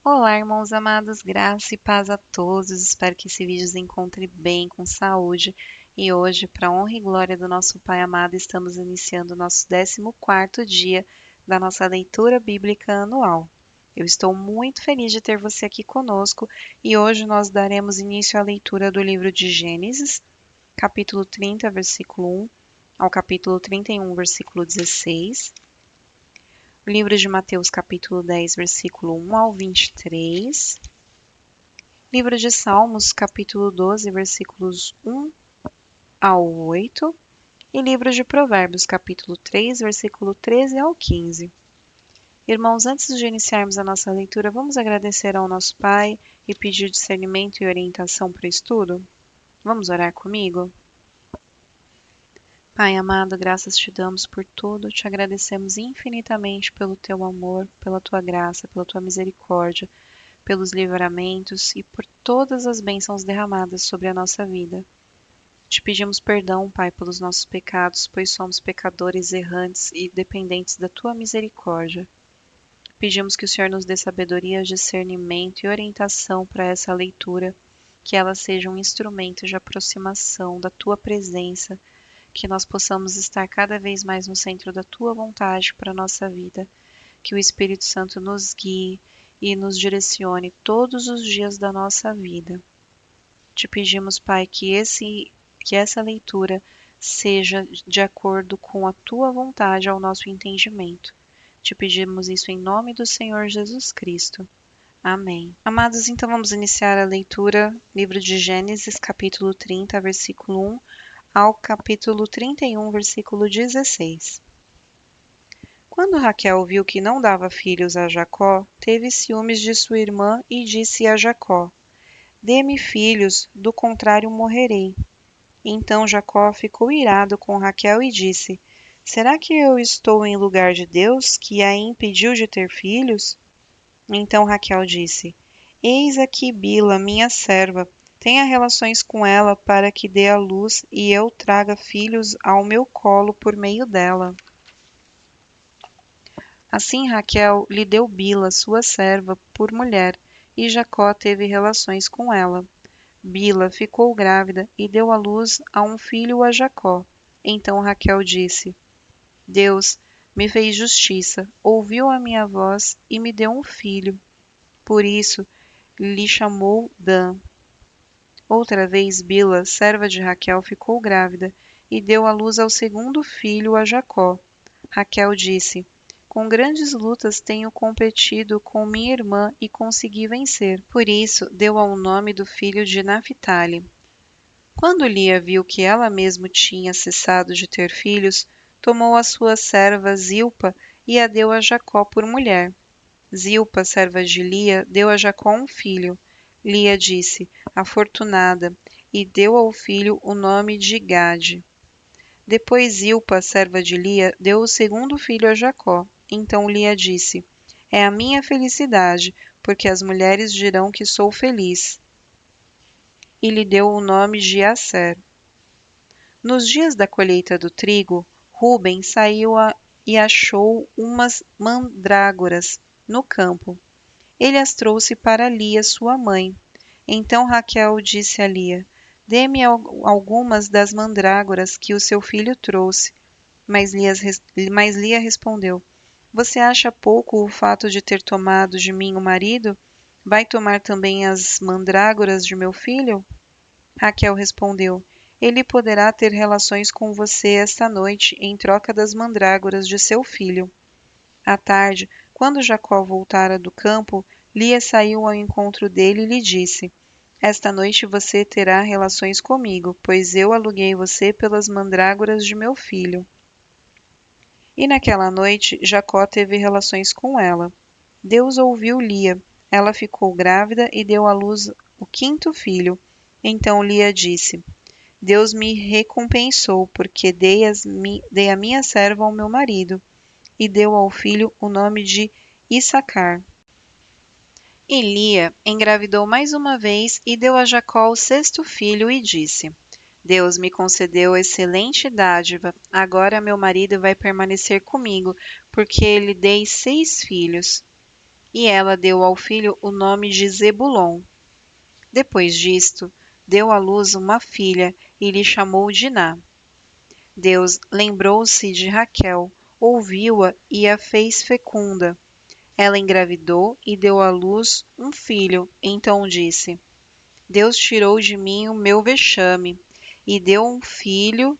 Olá, irmãos amados, graça e paz a todos. Espero que esse vídeo os encontre bem, com saúde. E hoje, para honra e glória do nosso Pai amado, estamos iniciando o nosso 14º dia da nossa leitura bíblica anual. Eu estou muito feliz de ter você aqui conosco e hoje nós daremos início à leitura do livro de Gênesis, capítulo 30, versículo 1 ao capítulo 31, versículo 16. Livro de Mateus, capítulo 10, versículo 1 ao 23. Livro de Salmos, capítulo 12, versículos 1 ao 8. E livro de Provérbios, capítulo 3, versículo 13 ao 15. Irmãos, antes de iniciarmos a nossa leitura, vamos agradecer ao nosso Pai e pedir discernimento e orientação para o estudo? Vamos orar comigo? Pai amado, graças te damos por tudo, te agradecemos infinitamente pelo teu amor, pela tua graça, pela tua misericórdia, pelos livramentos e por todas as bênçãos derramadas sobre a nossa vida. Te pedimos perdão, Pai, pelos nossos pecados, pois somos pecadores errantes e dependentes da tua misericórdia. Pedimos que o Senhor nos dê sabedoria, discernimento e orientação para essa leitura, que ela seja um instrumento de aproximação da tua presença, que nós possamos estar cada vez mais no centro da tua vontade para a nossa vida, que o Espírito Santo nos guie e nos direcione todos os dias da nossa vida. Te pedimos, Pai, que essa leitura seja de acordo com a tua vontade ao nosso entendimento. Te pedimos isso em nome do Senhor Jesus Cristo. Amém. Amados, então vamos iniciar a leitura, livro de Gênesis, capítulo 30, versículo 1 ao capítulo 31, versículo 16. Quando Raquel viu que não dava filhos a Jacó, teve ciúmes de sua irmã e disse a Jacó: Dê-me filhos, do contrário morrerei. Então Jacó ficou irado com Raquel e disse: Será que eu estou em lugar de Deus, que a impediu de ter filhos? Então Raquel disse: Eis aqui Bila, minha serva. Tenha relações com ela para que dê à luz e eu traga filhos ao meu colo por meio dela. Assim Raquel lhe deu Bila, sua serva, por mulher, e Jacó teve relações com ela. Bila ficou grávida e deu à luz a um filho a Jacó. Então Raquel disse: Deus me fez justiça, ouviu a minha voz e me deu um filho. Por isso lhe chamou Dan. Outra vez Bila, serva de Raquel, ficou grávida e deu à luz ao segundo filho a Jacó. Raquel disse: Com grandes lutas tenho competido com minha irmã e consegui vencer. Por isso deu ao nome do filho de Naphtali. Quando Lia viu que ela mesma tinha cessado de ter filhos, tomou a sua serva Zilpa e a deu a Jacó por mulher. Zilpa, serva de Lia, deu a Jacó um filho. Lia disse: Afortunada, e deu ao filho o nome de Gade. Depois Zilpa, serva de Lia, deu o segundo filho a Jacó. Então Lia disse: É a minha felicidade, porque as mulheres dirão que sou feliz. E lhe deu o nome de Asser. Nos dias da colheita do trigo, Ruben saiu e achou umas mandrágoras no campo. Ele as trouxe para Lia, sua mãe. Então Raquel disse a Lia: Dê-me algumas das mandrágoras que o seu filho trouxe. Mas Lia respondeu: Você acha pouco o fato de ter tomado de mim o marido? Vai tomar também as mandrágoras de meu filho? Raquel respondeu: Ele poderá ter relações com você esta noite em troca das mandrágoras de seu filho. À tarde, quando Jacó voltara do campo, Lia saiu ao encontro dele e lhe disse: Esta noite você terá relações comigo, pois eu aluguei você pelas mandrágoras de meu filho. E naquela noite Jacó teve relações com ela. Deus ouviu Lia. Ela ficou grávida e deu à luz o quinto filho. Então Lia disse: Deus me recompensou, porque dei a minha serva ao meu marido. E deu ao filho o nome de Issacar. E Lia engravidou mais uma vez e deu a Jacó o sexto filho e disse: Deus me concedeu excelente dádiva, agora meu marido vai permanecer comigo, porque lhe dei 6 filhos. E ela deu ao filho o nome de Zebulon. Depois disto, deu à luz uma filha e lhe chamou Diná. Deus lembrou-se de Raquel, ouviu-a e a fez fecunda. Ela engravidou e deu à luz um filho. Então disse: Deus tirou de mim o meu vexame e deu um filho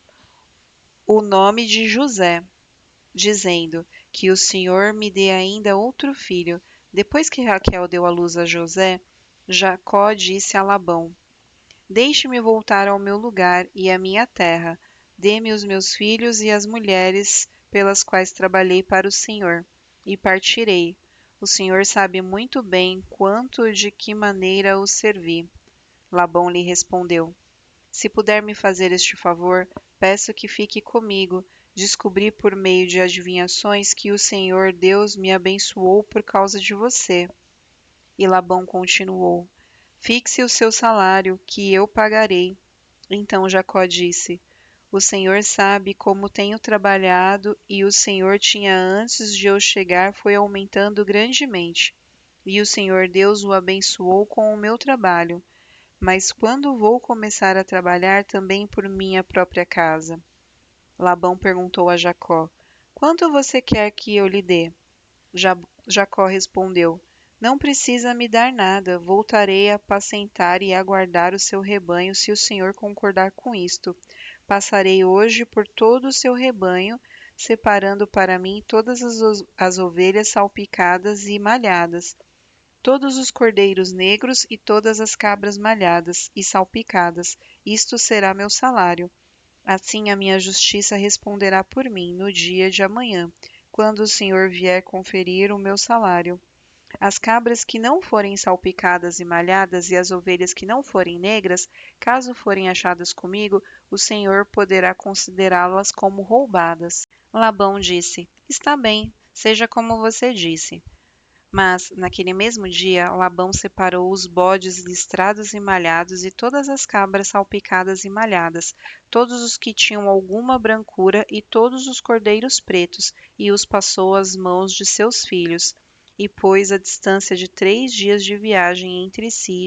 o nome de José, dizendo: Que o Senhor me dê ainda outro filho. Depois que Raquel deu à luz a José, Jacó disse a Labão: Deixe-me voltar ao meu lugar e à minha terra. Dê-me os meus filhos e as mulheres pelas quais trabalhei para o Senhor, e partirei. O Senhor sabe muito bem quanto de que maneira o servi. Labão lhe respondeu: Se puder me fazer este favor, peço que fique comigo. Descobri por meio de adivinhações que o Senhor Deus me abençoou por causa de você. E Labão continuou: Fixe o seu salário, que eu pagarei. Então Jacó disse: O Senhor sabe como tenho trabalhado, e o Senhor tinha antes de eu chegar foi aumentando grandemente. E o Senhor Deus o abençoou com o meu trabalho. Mas quando vou começar a trabalhar também por minha própria casa? Labão perguntou a Jacó: Quanto você quer que eu lhe dê? Jacó respondeu: Não precisa me dar nada, voltarei a apacentar e a guardar o seu rebanho se o Senhor concordar com isto. Passarei hoje por todo o seu rebanho, separando para mim todas as ovelhas salpicadas e malhadas, todos os cordeiros negros e todas as cabras malhadas e salpicadas. Isto será meu salário. Assim a minha justiça responderá por mim no dia de amanhã, quando o Senhor vier conferir o meu salário. As cabras que não forem salpicadas e malhadas e as ovelhas que não forem negras, caso forem achadas comigo, o Senhor poderá considerá-las como roubadas. Labão disse: Está bem, seja como você disse. Mas, naquele mesmo dia, Labão separou os bodes listrados e malhados e todas as cabras salpicadas e malhadas, todos os que tinham alguma brancura e todos os cordeiros pretos, e os passou às mãos de seus filhos, e pôs a distância de 3 dias de viagem entre si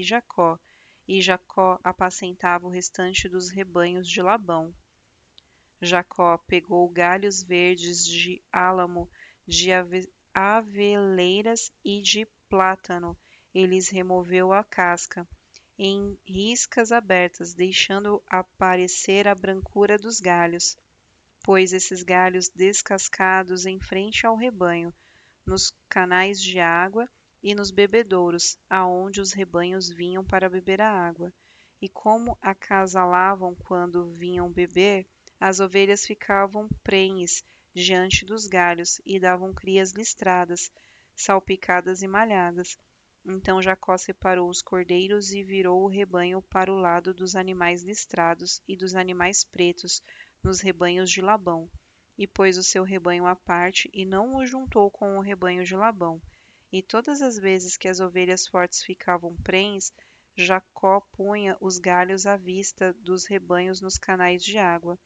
e Jacó apacentava o restante dos rebanhos de Labão. Jacó pegou galhos verdes de álamo, de aveleiras e de plátano, e lhes removeu a casca, em riscas abertas, deixando aparecer a brancura dos galhos. Pôs esses galhos descascados em frente ao rebanho, nos canais de água e nos bebedouros, aonde os rebanhos vinham para beber a água. E como acasalavam quando vinham beber, as ovelhas ficavam prenhes diante dos galhos e davam crias listradas, salpicadas e malhadas. Então Jacó separou os cordeiros e virou o rebanho para o lado dos animais listrados e dos animais pretos, nos rebanhos de Labão, e pôs o seu rebanho à parte e não o juntou com o rebanho de Labão. E todas as vezes que as ovelhas fortes ficavam prenhes, Jacó punha os galhos à vista dos rebanhos nos canais de água,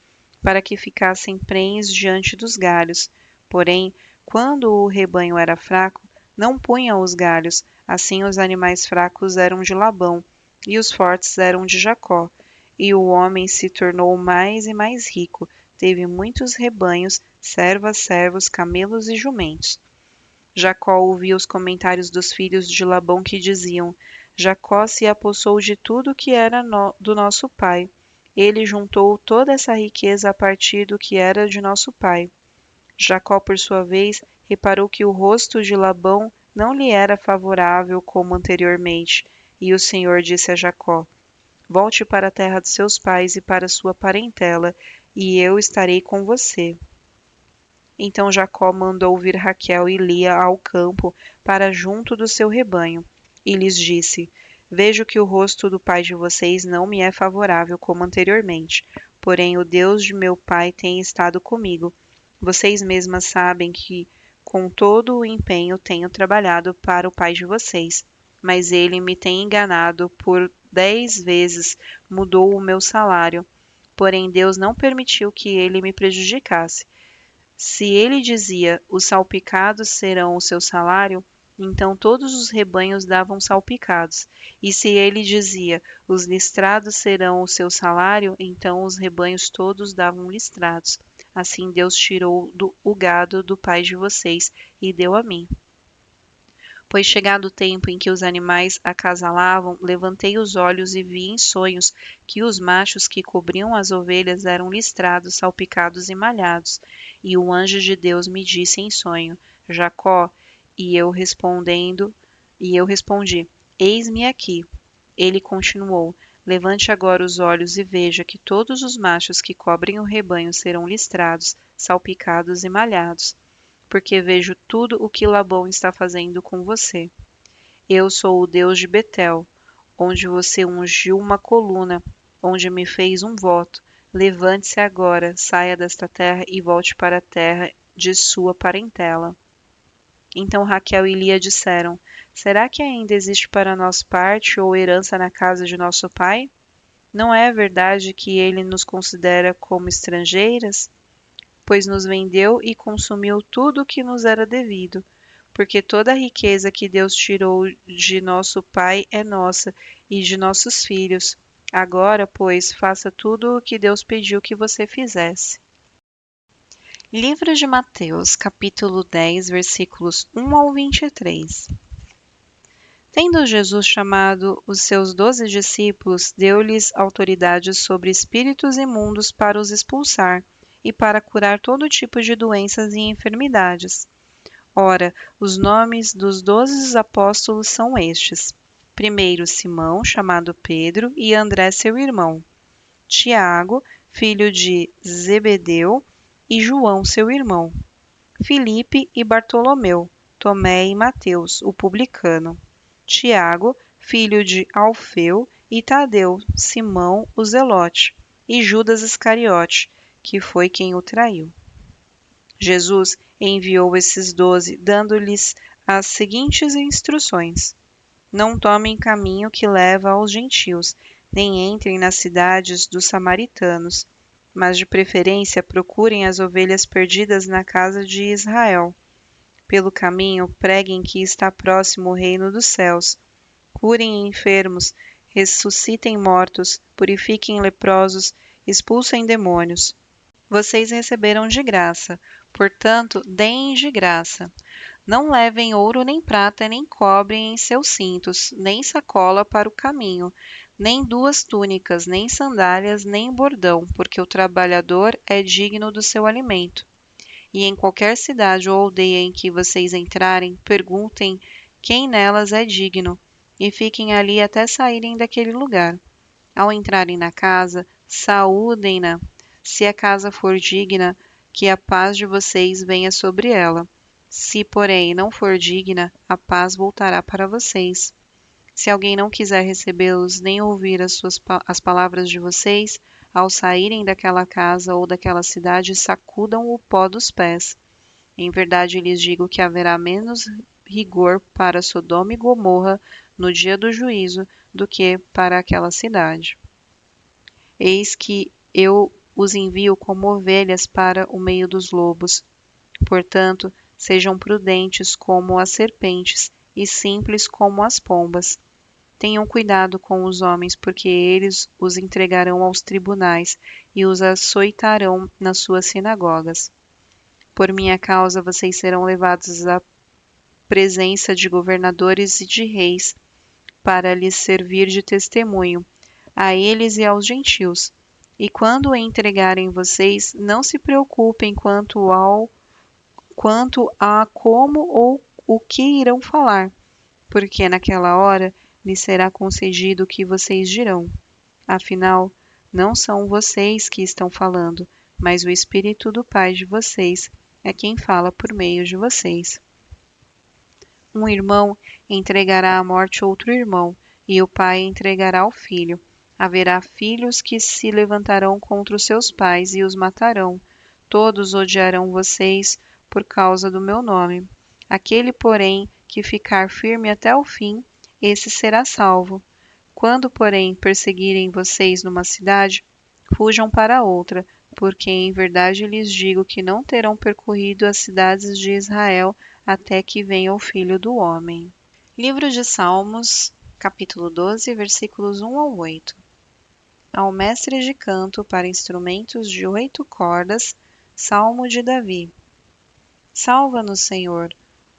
para que ficassem prenhes diante dos galhos. Porém, quando o rebanho era fraco, não punha os galhos, assim os animais fracos eram de Labão, e os fortes eram de Jacó. E o homem se tornou mais e mais rico, teve muitos rebanhos, servas, servos, camelos e jumentos. Jacó ouvia os comentários dos filhos de Labão que diziam: Jacó se apossou de tudo que era do nosso pai. Ele juntou toda essa riqueza a partir do que era de nosso pai. Jacó, por sua vez, reparou que o rosto de Labão não lhe era favorável como anteriormente, e o Senhor disse a Jacó: Volte para a terra de seus pais e para sua parentela, e eu estarei com você. Então Jacó mandou vir Raquel e Lia ao campo para junto do seu rebanho, e lhes disse: Vejo que o rosto do pai de vocês não me é favorável como anteriormente, porém o Deus de meu pai tem estado comigo. Vocês mesmas sabem que, com todo o empenho, tenho trabalhado para o pai de vocês, mas ele me tem enganado por 10 vezes, mudou o meu salário. Porém Deus não permitiu que ele me prejudicasse. Se ele dizia: os salpicados serão o seu salário, Então todos os rebanhos davam salpicados. E se ele dizia: os listrados serão o seu salário, então os rebanhos todos davam listrados. Assim Deus tirou o gado do pai de vocês e deu a mim. Pois chegado o tempo em que os animais acasalavam, levantei os olhos e vi em sonhos que os machos que cobriam as ovelhas eram listrados, salpicados e malhados. E o anjo de Deus me disse em sonho: Jacó. E eu respondi: Eis-me aqui. Ele continuou: Levante agora os olhos e veja que todos os machos que cobrem o rebanho serão listrados, salpicados e malhados, porque vejo tudo o que Labão está fazendo com você. Eu sou o Deus de Betel, onde você ungiu uma coluna, onde me fez um voto. Levante-se agora, saia desta terra e volte para a terra de sua parentela. Então Raquel e Lia disseram: Será que ainda existe para nós parte ou herança na casa de nosso pai? Não é verdade que ele nos considera como estrangeiras? Pois nos vendeu e consumiu tudo o que nos era devido, porque toda a riqueza que Deus tirou de nosso pai é nossa e de nossos filhos. Agora, pois, faça tudo o que Deus pediu que você fizesse. Livro de Mateus, capítulo 10, versículos 1 ao 23. Tendo Jesus chamado os seus 12 discípulos, deu-lhes autoridade sobre espíritos imundos para os expulsar e para curar todo tipo de doenças e enfermidades. Ora, os nomes dos 12 apóstolos são estes: primeiro Simão, chamado Pedro, e André seu irmão; Tiago, filho de Zebedeu, e João seu irmão; Filipe e Bartolomeu; Tomé e Mateus, o publicano; Tiago, filho de Alfeu, e Tadeu; Simão, o zelote; e Judas Iscariote, que foi quem o traiu. Jesus enviou esses 12, dando-lhes as seguintes instruções: Não tomem caminho que leva aos gentios, nem entrem nas cidades dos samaritanos, mas de preferência procurem as ovelhas perdidas na casa de Israel. Pelo caminho, preguem que está próximo o reino dos céus. Curem enfermos, ressuscitem mortos, purifiquem leprosos, expulsem demônios. Vocês receberam de graça, portanto, deem de graça. Não levem ouro nem prata nem cobre em seus cintos, nem sacola para o caminho, nem 2 túnicas, nem sandálias, nem bordão, porque o trabalhador é digno do seu alimento. E em qualquer cidade ou aldeia em que vocês entrarem, perguntem quem nelas é digno, e fiquem ali até saírem daquele lugar. Ao entrarem na casa, saúdem-na. Se a casa for digna, que a paz de vocês venha sobre ela. Se, porém, não for digna, a paz voltará para vocês. Se alguém não quiser recebê-los nem ouvir as palavras de vocês, ao saírem daquela casa ou daquela cidade, sacudam o pó dos pés. Em verdade lhes digo que haverá menos rigor para Sodoma e Gomorra no dia do juízo do que para aquela cidade. Eis que eu os envio como ovelhas para o meio dos lobos. Portanto, sejam prudentes como as serpentes e simples como as pombas. Tenham cuidado com os homens, porque eles os entregarão aos tribunais e os açoitarão nas suas sinagogas. Por minha causa vocês serão levados à presença de governadores e de reis, para lhes servir de testemunho, a eles e aos gentios. E quando entregarem vocês, não se preocupem quanto a como ou o que irão falar, porque naquela hora lhes será concedido o que vocês dirão. Afinal, não são vocês que estão falando, mas o Espírito do Pai de vocês é quem fala por meio de vocês. Um irmão entregará à morte outro irmão, e o pai entregará ao filho. Haverá filhos que se levantarão contra os seus pais e os matarão. Todos odiarão vocês por causa do meu nome. Aquele, porém, que ficar firme até o fim, esse será salvo. Quando, porém, perseguirem vocês numa cidade, fujam para outra. Porque em verdade lhes digo que não terão percorrido as cidades de Israel até que venha o Filho do Homem. Livro de Salmos, capítulo 12, versículos 1 ao 8. Ao mestre de canto para instrumentos de 8 cordas, Salmo de Davi. Salva-nos, Senhor,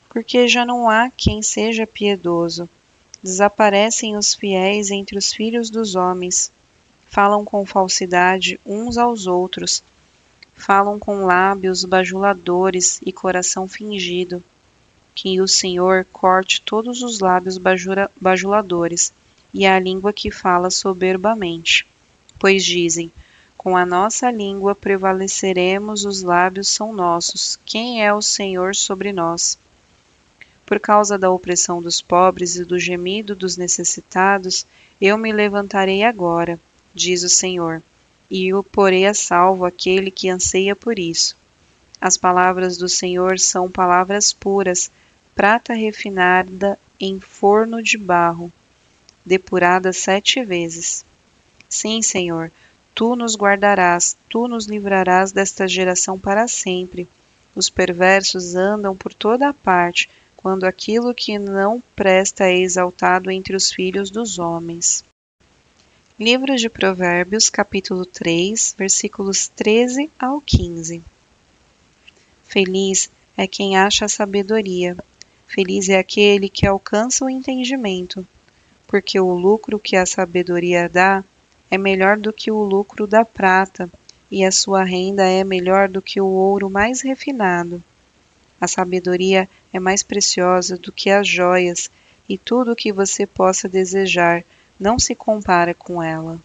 porque já não há quem seja piedoso. Desaparecem os fiéis entre os filhos dos homens. Falam com falsidade uns aos outros. Falam com lábios bajuladores e coração fingido. Que o Senhor corte todos os lábios bajuladores e a língua que fala soberbamente. Pois dizem, com a nossa língua prevaleceremos, os lábios são nossos. Quem é o Senhor sobre nós? Por causa da opressão dos pobres e do gemido dos necessitados, eu me levantarei agora, diz o Senhor, e o porei a salvo aquele que anseia por isso. As palavras do Senhor são palavras puras, prata refinada em forno de barro, depurada 7 vezes. Sim, Senhor, tu nos guardarás, tu nos livrarás desta geração para sempre. Os perversos andam por toda a parte, quando aquilo que não presta é exaltado entre os filhos dos homens. Livro de Provérbios, capítulo 3, versículos 13 ao 15. Feliz é quem acha a sabedoria. Feliz é aquele que alcança o entendimento, porque o lucro que a sabedoria dá é melhor do que o lucro da prata, e a sua renda é melhor do que o ouro mais refinado. A sabedoria é mais preciosa do que as joias, e tudo o que você possa desejar não se compara com ela.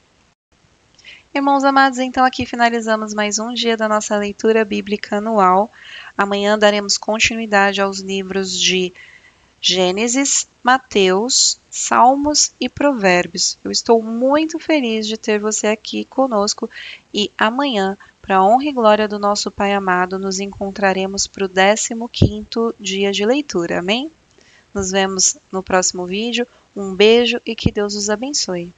Irmãos amados, então aqui finalizamos mais um dia da nossa leitura bíblica anual. Amanhã daremos continuidade aos livros de Gênesis, Mateus, Salmos e Provérbios. Eu estou muito feliz de ter você aqui conosco e amanhã, para a honra e glória do nosso Pai amado, nos encontraremos para o 15º dia de leitura. Amém? Nos vemos no próximo vídeo. Um beijo e que Deus os abençoe.